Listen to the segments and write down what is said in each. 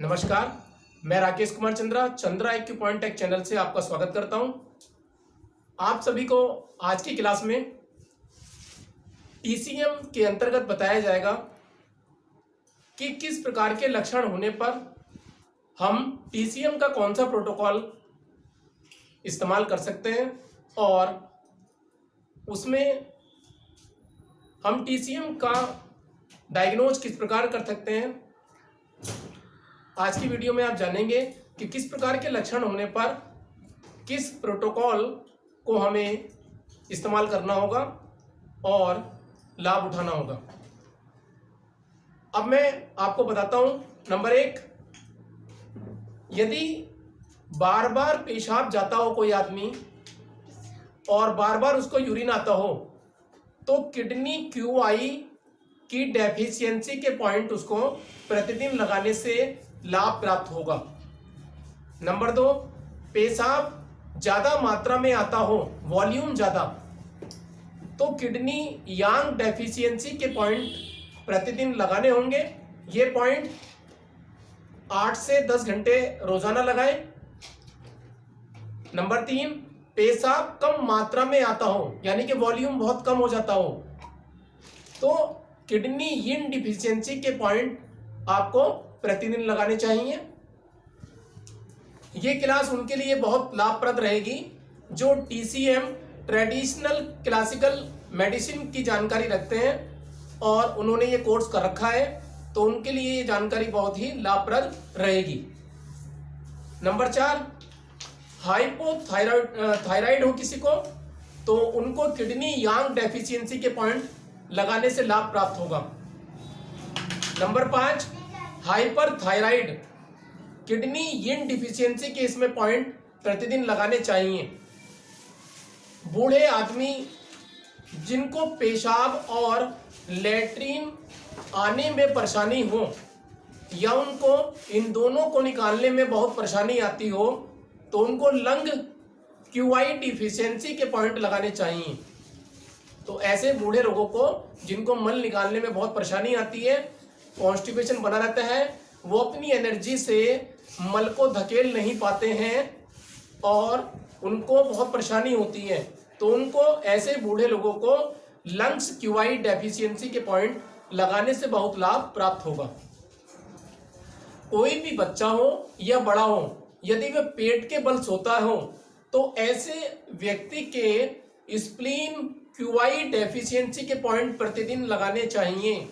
नमस्कार, मैं Rakesh Kumar Chandra IQ point take channel से आपका स्वागत करता हूं। आप सभी को आज की क्लास में TCM के अंतर्गत बताया जाएगा कि किस प्रकार के लक्षण होने पर हम TCM का कौन सा प्रोटोकॉल इस्तेमाल कर सकते हैं और उसमें हम TCM का डायग्नोज किस प्रकार कर सकते हैं। आज की वीडियो में आप जानेंगे कि किस प्रकार के लक्षण होने पर किस प्रोटोकॉल को हमें इस्तेमाल करना होगा और लाभ उठाना होगा। अब मैं आपको बताता हूं। नंबर 1, यदि बार बार पेशाब जाता हो कोई आदमी और बार बार उसको यूरिन आता हो तो किडनी QI की डेफिशिएंसी के पॉइंट उसको प्रतिदिन लगाने से लाभ प्राप्त होगा। नंबर 2, पेशाब ज्यादा मात्रा में आता हो, वॉल्यूम ज्यादा, तो किडनी यांग डेफिशिएंसी के पॉइंट प्रतिदिन लगाने होंगे। ये पॉइंट 8 से 10 घंटे रोजाना लगाएं। नंबर 3, पेशाब कम मात्रा में आता हो, यानी कि वॉल्यूम बहुत कम हो जाता हो, तो किडनी यिन डिफिशियंसी के पॉइंट आपको प्रतिदिन लगाने चाहिए। ये क्लास उनके लिए बहुत लाभप्रद रहेगी जो TCM ट्रेडिशनल क्लासिकल मेडिसिन की जानकारी रखते हैं और उन्होंने ये कोर्स कर रखा है, तो उनके लिए ये जानकारी बहुत ही लाभप्रद रहेगी। नंबर 4, हाइपोथायराइड हो किसी को तो उनको किडनी यांग डेफिशिएंसी के पॉइंट लगाने से लाभ प्राप्त होगा। नंबर 5, हाइपरथायराइड, किडनी यिन डिफिशियंसी के इसमें पॉइंट प्रतिदिन लगाने चाहिए। बूढ़े आदमी जिनको पेशाब और लेट्रिन आने में परेशानी हो या उनको इन दोनों को निकालने में बहुत परेशानी आती हो तो उनको लंग QI डिफिशियंसी के पॉइंट लगाने चाहिए। तो ऐसे बूढ़े लोगों को जिनको मल निकालने में बहुत परेशानी आती है, कॉन्स्टिपेशन बना रहता है, वो अपनी एनर्जी से मल को धकेल नहीं पाते हैं और उनको बहुत परेशानी होती है, तो उनको ऐसे बूढ़े लोगों को लंग्स QI डेफिशिएंसी के पॉइंट लगाने से बहुत लाभ प्राप्त होगा। कोई भी बच्चा हो या बड़ा हो, यदि वह पेट के बल सोता हो तो ऐसे व्यक्ति के स्प्लीन QI डेफिशिएंसी के पॉइंट प्रतिदिन लगाने चाहिए।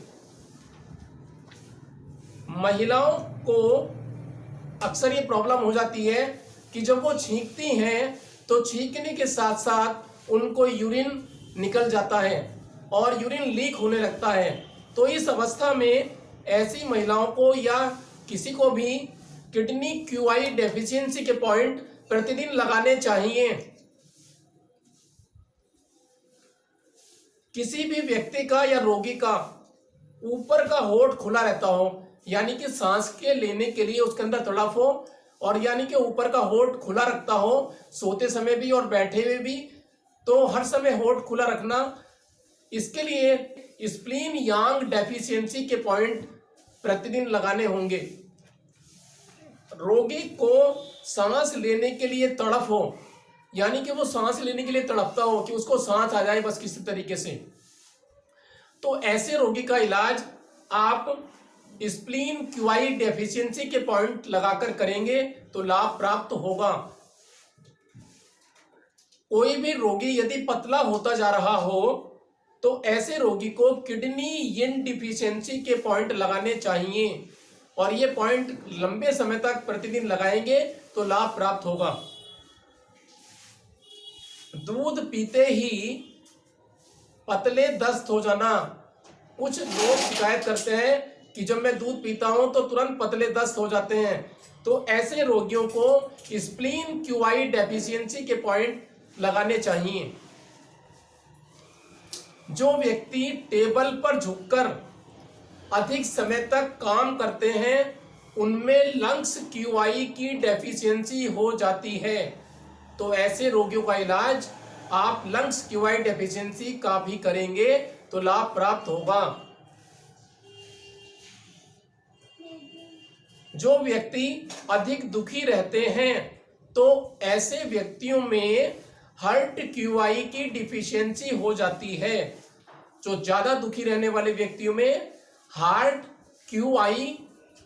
महिलाओं को अक्सर ये प्रॉब्लम हो जाती है कि जब वो छींकती हैं तो छींकने के साथ साथ उनको यूरिन निकल जाता है और यूरिन लीक होने लगता है। तो इस अवस्था में ऐसी महिलाओं को या किसी को भी किडनी QI डेफिशिएंसी के पॉइंट प्रतिदिन लगाने चाहिए। किसी भी व्यक्ति का या रोगी का ऊपर का होठ खुला रहता हो, यानी कि सांस के लेने के लिए उसके अंदर तड़प हो, और यानी कि ऊपर का होठ खुला रखता हो सोते समय भी और बैठे हुए भी, तो हर समय होठ खुला रखना, इसके लिए स्प्लीन यांग डेफिशिएंसी के पॉइंट प्रतिदिन लगाने होंगे। रोगी को सांस लेने के लिए तड़प हो, यानी कि वो सांस लेने के लिए तड़पता हो कि उसको सांस आ जाए बस किसी तरीके से, तो ऐसे रोगी का इलाज आप स्प्लीन QI डेफिशिएंसी के पॉइंट लगाकर करेंगे तो लाभ प्राप्त होगा। कोई भी रोगी यदि पतला होता जा रहा हो तो ऐसे रोगी को किडनी यिन डिफिशियंसी के पॉइंट लगाने चाहिए और ये पॉइंट लंबे समय तक प्रतिदिन लगाएंगे तो लाभ प्राप्त होगा। दूध पीते ही पतले दस्त हो जाना, कुछ लोग शिकायत करते हैं कि जब मैं दूध पीता हूं तो तुरंत पतले दस्त हो जाते हैं, तो ऐसे रोगियों को स्प्लीन QI डेफिशिएंसी के पॉइंट लगाने चाहिए। जो व्यक्ति टेबल पर झुककर अधिक समय तक काम करते हैं उनमें लंग्स QI की डेफिशिएंसी हो जाती है, तो ऐसे रोगियों का इलाज आप लंग्स QI डेफिशिएंसी का भी करेंगे तो लाभ प्राप्त होगा। जो व्यक्ति अधिक दुखी रहते हैं तो ऐसे व्यक्तियों में हार्ट क्यूआई की डिफिशियंसी हो जाती है। जो ज्यादा दुखी रहने वाले व्यक्तियों में हार्ट क्यूआई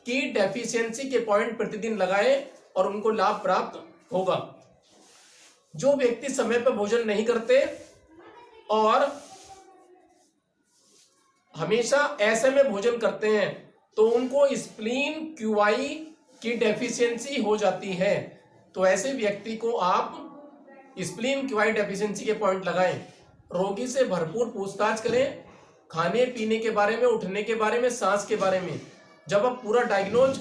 की डेफिशिएंसी के पॉइंट प्रतिदिन लगाए और उनको लाभ प्राप्त होगा। जो व्यक्ति समय पर भोजन नहीं करते और हमेशा ऐसे में भोजन करते हैं तो उनको स्प्लीन क्यूआई की डेफिशिएंसी हो जाती है। तो ऐसे व्यक्ति को आप स्प्लीन क्यूआई डेफिशिएंसी के पॉइंट लगाएं। रोगी से भरपूर पूछताछ करें, खाने पीने के बारे में, उठने के बारे में, सांस के बारे में। जब आप पूरा डायग्नोज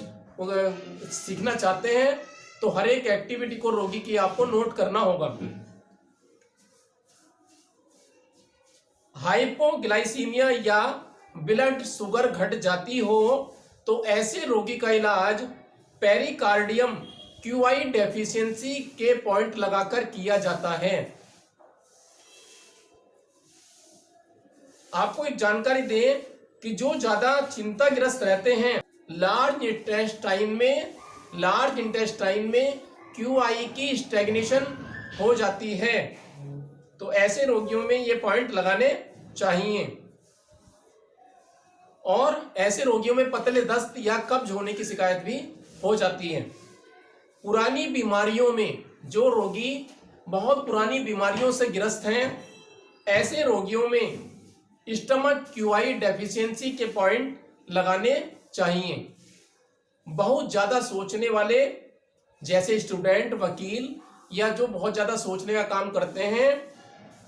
सीखना चाहते हैं तो हर एक एक्टिविटी को रोगी की आपको नोट करना होगा। हाइपोग्लाइसीमिया या ब्लड शुगर घट जाती हो तो ऐसे रोगी का इलाज पेरिकार्डियम क्यूआई डेफिशिएंसी के पॉइंट लगाकर किया जाता है। आपको एक जानकारी दें कि जो ज्यादा चिंताग्रस्त रहते हैं, लार्ज इंटेस्टाइन में क्यूआई की स्टैग्नेशन हो जाती है, तो ऐसे रोगियों में ये पॉइंट लगाने चाहिए। और ऐसे रोगियों में पतले दस्त या कब्ज होने की शिकायत भी हो जाती है। पुरानी बीमारियों में जो रोगी बहुत पुरानी बीमारियों से ग्रस्त हैं, ऐसे रोगियों में स्टमक क्यूआई डेफिशिएंसी के पॉइंट लगाने चाहिए। बहुत ज्यादा सोचने वाले जैसे स्टूडेंट, वकील या जो बहुत ज्यादा सोचने का काम करते हैं,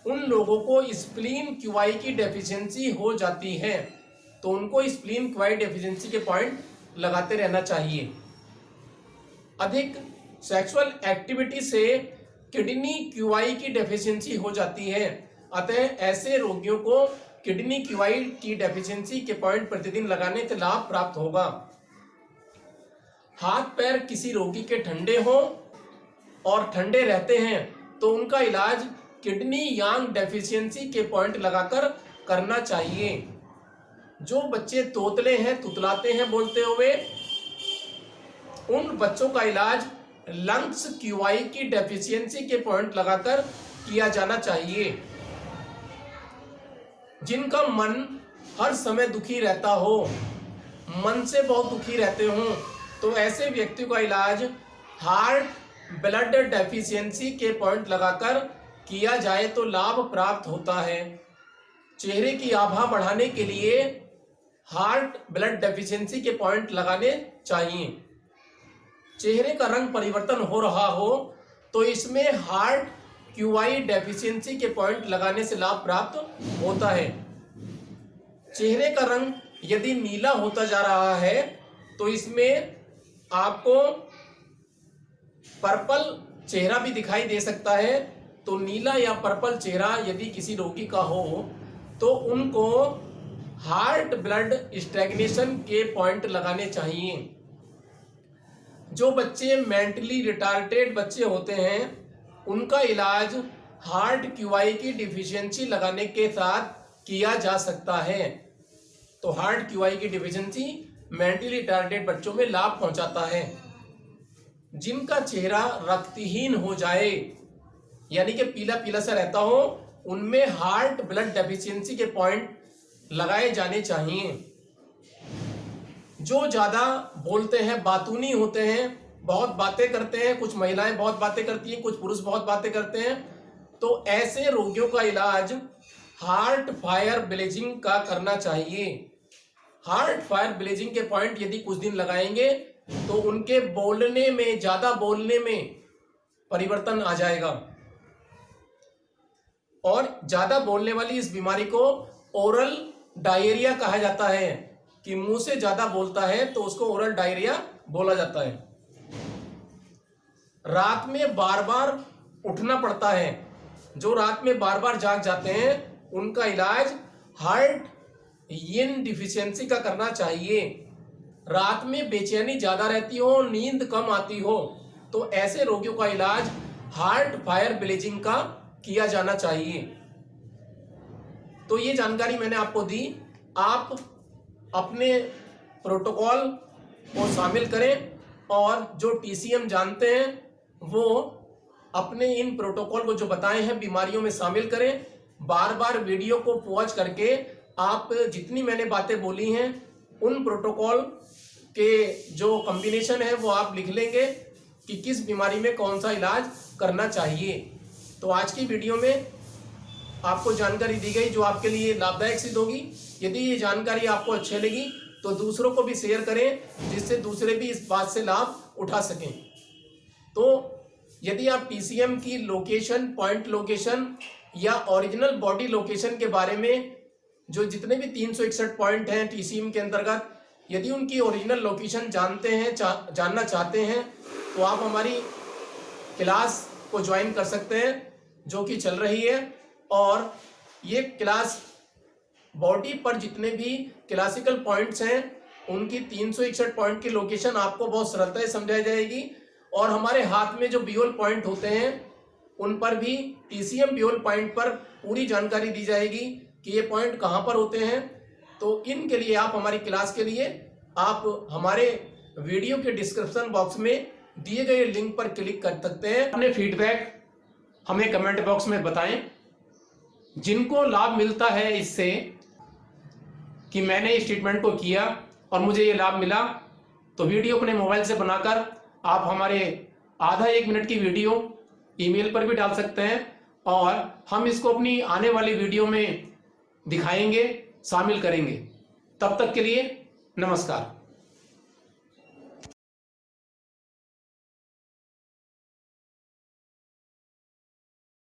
उन लोगों को स्प्लीन क्यूआई की डेफिशिएंसी हो जाती है, तो उनको स्प्लीन क्यूआई डेफिशिएंसी के पॉइंट लगाते रहना चाहिए। अधिक सेक्सुअल एक्टिविटी से किडनी क्यूआई की डेफिशिएंसी हो जाती है, अतः ऐसे रोगियों को किडनी क्यूआई की डेफिशिएंसी के पॉइंट प्रतिदिन लगाने से लाभ प्राप्त होगा। हाथ पैर किसी रोगी के ठंडे हो और ठंडे रहते हैं तो उनका इलाज किडनी यांग डेफिशिएंसी के पॉइंट लगाकर करना चाहिए। जो बच्चे तोतले हैं, तुतलाते हैं बोलते हुए, उन बच्चों का इलाज लंग्स क्यूआई की डेफिशिएंसी के पॉइंट लगाकर किया जाना चाहिए। जिनका मन हर समय दुखी रहता हो, मन से बहुत दुखी रहते हो, तो ऐसे व्यक्ति का इलाज हार्ट ब्लड डेफिशिएंसी के पॉइंट लगाकर किया जाए तो लाभ प्राप्त होता है। चेहरे की आभा बढ़ाने के लिए हार्ट ब्लड डेफिशिएंसी के पॉइंट लगाने चाहिए। चेहरे का रंग परिवर्तन हो रहा हो तो इसमें हार्ट क्यूआई डेफिशिएंसी के पॉइंट लगाने से लाभ प्राप्त होता है। चेहरे का रंग यदि नीला होता जा रहा है तो इसमें आपको पर्पल चेहरा भी दिखाई दे सकता है। तो नीला या पर्पल चेहरा यदि किसी रोगी का हो तो उनको हार्ट ब्लड स्टैग्नेशन के पॉइंट लगाने चाहिए। जो बच्चे मेंटली रिटार्डेड बच्चे होते हैं, उनका इलाज हार्ट क्यूआई की डिफिशियंसी लगाने के साथ किया जा सकता है। तो हार्ट क्यूआई की डिफिशियंसी मेंटली रिटार्डेड बच्चों में लाभ पहुंचाता है। जिनका चेहरा रक्तहीन हो जाए यानी कि पीला पीला सा रहता हो, उनमें हार्ट ब्लड डेफिशिएंसी के पॉइंट लगाए जाने चाहिए। जो ज्यादा बोलते हैं, बातूनी होते हैं, बहुत बातें करते हैं, कुछ महिलाएं बहुत बातें करती हैं, कुछ पुरुष बहुत बातें करते हैं, तो ऐसे रोगियों का इलाज हार्ट फायर ब्लेजिंग का करना चाहिए। हार्ट फायर ब्लेजिंग के पॉइंट यदि कुछ दिन लगाएंगे तो उनके बोलने में, ज्यादा बोलने में परिवर्तन आ जाएगा। और ज्यादा बोलने वाली इस बीमारी को ओरल डायरिया कहा जाता है, कि मुंह से ज्यादा बोलता है तो उसको ओरल डायरिया बोला जाता है। रात में बार बार उठना पड़ता है, जो रात में बार बार जाग जाते हैं उनका इलाज हार्ट यिन डिफिशियंसी का करना चाहिए। रात में बेचैनी ज्यादा रहती हो, नींद कम आती हो, तो ऐसे रोगियों का इलाज हार्ट फायर ब्लेजिंग का किया जाना चाहिए। तो ये जानकारी मैंने आपको दी, आप अपने प्रोटोकॉल को शामिल करें और जो TCM जानते हैं वो अपने इन प्रोटोकॉल को जो बताए हैं बीमारियों में शामिल करें। बार बार वीडियो को पॉज करके आप जितनी मैंने बातें बोली हैं उन प्रोटोकॉल के जो कॉम्बिनेशन है वो आप लिख लेंगे कि किस बीमारी में कौन सा इलाज करना चाहिए। तो आज की वीडियो में आपको जानकारी दी गई जो आपके लिए लाभदायक सिद्ध होगी। यदि ये जानकारी आपको अच्छी लगी तो दूसरों को भी शेयर करें जिससे दूसरे भी इस बात से लाभ उठा सकें। तो यदि आप TCM की लोकेशन, पॉइंट लोकेशन या ओरिजिनल बॉडी लोकेशन के बारे में जो जितने भी 361 पॉइंट हैं TCM के अंतर्गत, यदि उनकी ओरिजिनल लोकेशन जानते हैं, जानना चाहते हैं तो आप हमारी क्लास को ज्वाइन कर सकते हैं जो कि चल रही है। और ये क्लास बॉडी पर जितने भी क्लासिकल पॉइंट्स हैं उनकी 361 पॉइंट की लोकेशन आपको बहुत सरलता से समझाई जाएगी। और हमारे हाथ में जो बियोल पॉइंट होते हैं उन पर भी TCM बियोल पॉइंट पर पूरी जानकारी दी जाएगी कि ये पॉइंट कहाँ पर होते हैं। तो इनके लिए आप हमारी क्लास के लिए आप हमारे वीडियो के डिस्क्रिप्शन बॉक्स में दिए गए लिंक पर क्लिक कर सकते हैं। अपने फीडबैक हमें कमेंट बॉक्स में बताएं। जिनको लाभ मिलता है इससे कि मैंने इस ट्रीटमेंट को किया और मुझे ये लाभ मिला, तो वीडियो अपने मोबाइल से बनाकर आप हमारे आधा 1 मिनट की वीडियो ईमेल पर भी डाल सकते हैं और हम इसको अपनी आने वाली वीडियो में दिखाएंगे, शामिल करेंगे। तब तक के लिए नमस्कार।